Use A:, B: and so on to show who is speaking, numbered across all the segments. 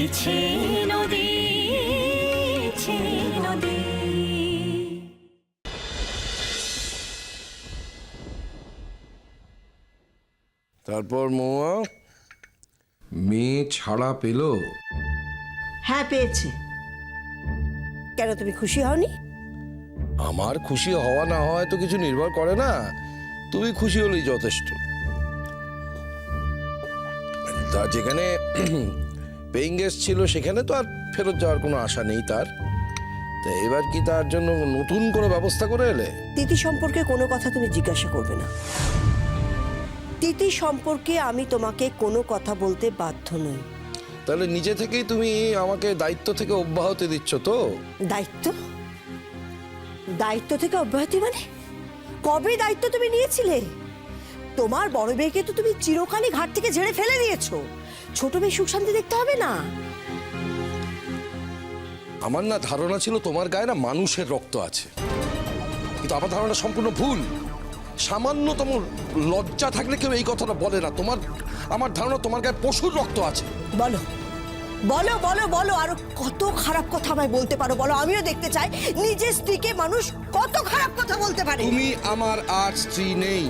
A: বইছে নদী, নদী।
B: তারপর মৌয়া
C: মেয়ে ছাড়া পেল?
D: হ্যাঁ পেয়েছে। কেন তুমি খুশি হওনি?
B: আমার খুশি হওয়া না হওয়া তো কিছু নির্ভর করে না, তুমি খুশি হলেই যথেষ্ট। তা যেখানে পেইং গেস্ট ছিল সেখানে তো আর ফেরত যাওয়ার কোনো আশা নেই তার। তা এবার কি তার জন্য নতুন কোনো ব্যবস্থা করে এলে?
D: তিথি সম্পর্কে কোনো কথা তুমি জিজ্ঞাসা করবে না। তিথি সম্পর্কে আমি তোমাকে কোনো কথা বলতে বাধ্য নই।
B: তাহলে নিজে থেকেই তুমি আমাকে দায়িত্ব থেকে অব্যাহতি দিচ্ছ তো?
D: দায়িত্ব? দায়িত্ব থেকে অব্যাহতি মানে? কবে দায়িত্ব তুমি নিয়েছিলে? তোমার বড় মেয়েকে তো তুমি চিরকালই ঘাট থেকে ঝেড়ে ফেলে দিয়েছো। ছোট মেয়ে সুখ শান্তি দেখতে হবে না?
B: আমার না ধারণা ছিল তোমার গায়ে না মানুষের রক্ত আছে, কিন্তু আমার ধারণা সম্পূর্ণ ভুল। সামান্যতম লজ্জা থাকলে কেউ এই কথাটা বলে না। আমার ধারণা তোমার গায়ে পশুর রক্ত আছে।
D: বলো বলো বলো বলো, আরো কত খারাপ কথা আমায় বলতে পারো বলো, আমিও দেখতে চাই নিজের স্ত্রীকে মানুষ কত খারাপ কথা বলতে পারে।
B: তুমি আমার আর স্ত্রী নেই।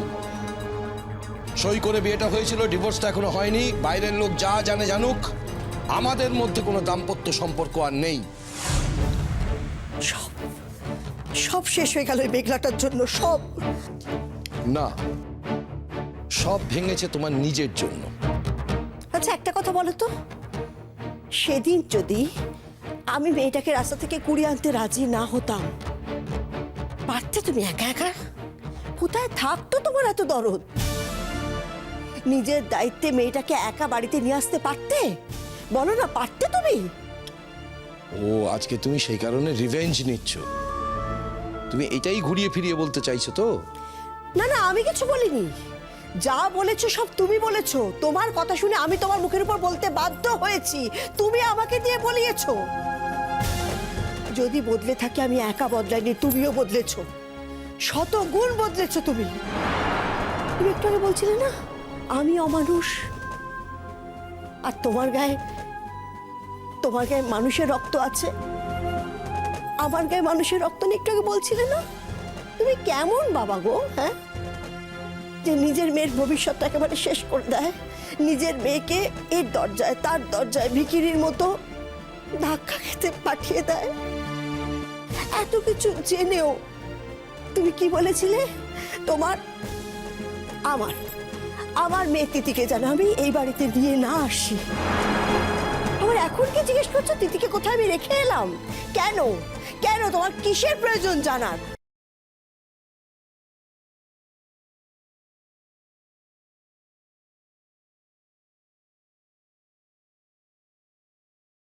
B: সই করে বিয়েটা হয়েছিল, ডিভোর্সটা এখনো হয়নি। বাইরের লোক যা জানে জানুক, আমাদের মধ্যে কোনো দাম্পত্য সম্পর্ক আর নেই।
D: সব সব শেষ হয়ে গেল এই মেঘলাটার জন্য। সব
B: না, সব ভেঙেছে তোমার নিজের জন্য।
D: আচ্ছা একটা কথা বলো তো, সেদিন যদি আমি মেয়েটাকে রাস্তা থেকে কুড়িয়ে আনতে রাজি না হতাম, পারতে তুমি একা একা? কোথায় থাকতো তোমার এত দরদ? নিজের দায়িত্বে মেয়েটাকে একা বাড়িতে নিয়ে আসতে পারতে? বলো না, পারতে তুমি?
B: ও আজকে তুমি সেই কারণে রিভেঞ্জ নিচ্ছ? তুমি এটাই ঘুরিয়ে ফিরিয়ে বলতে চাইছো তো?
D: না না, আমি কিছু বলিনি। যা বলেছো সব তুমি বলেছো। তোমার কথা শুনে আমি তোমার মুখের উপর বলতে বাধ্য হয়েছি, তুমি আমাকে দিয়ে বলিয়েছো। যদি বদলে থাকি আমি একা বদলাইনি, তুমিও বদলেছো, শত গুণ বদলেছো তুমি। তুমি একটু আগে বলছিলে না আমি অমানুষ, আর তোমার গায়ে মানুষের রক্ত আছে। আমার গায়ে মানুষের রক্ত নিয়ে একটু আগে বলছিলে না? তুমি কেমন বাবা গো, হ্যাঁ, যে নিজের মেয়ের ভবিষ্যৎটা একেবারে শেষ করে দেয়, নিজের মেয়েকে এর দরজায় তার দরজায় ভিখিরির মতো ধাক্কা খেতে পাঠিয়ে দেয়। এত কিছু জেনেও তুমি কি বলেছিলে? আমার মেয়ে তিথিকে যেন আমি এই বাড়িতে নিয়ে না আসি। আমার এখন কি জিজ্ঞেস করছো তিথিকে কোথায় আমি রেখে এলাম? কেন কেন? তোমার কিসের প্রয়োজন জানার?